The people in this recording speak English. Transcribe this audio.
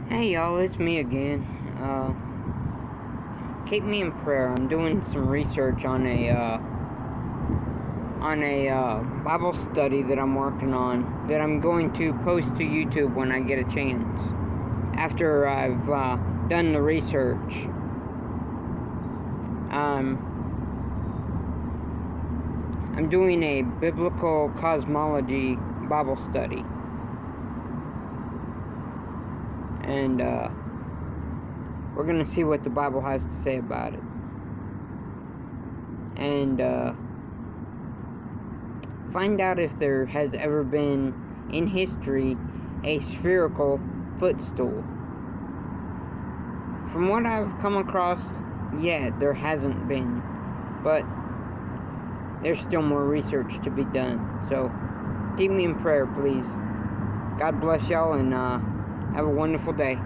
Hey y'all, it's me again. Keep me in prayer. I'm doing some research on a Bible study that I'm working on that I'm going to post to YouTube when I get a chance. After I've done the research. I'm doing a biblical cosmology Bible study. And we're going to see what the Bible has to say about it. And find out if there has ever been, in history, a spherical footstool. From what I've come across, there hasn't been. But there's still more research to be done. So, keep me in prayer, please. God bless y'all, and have a wonderful day.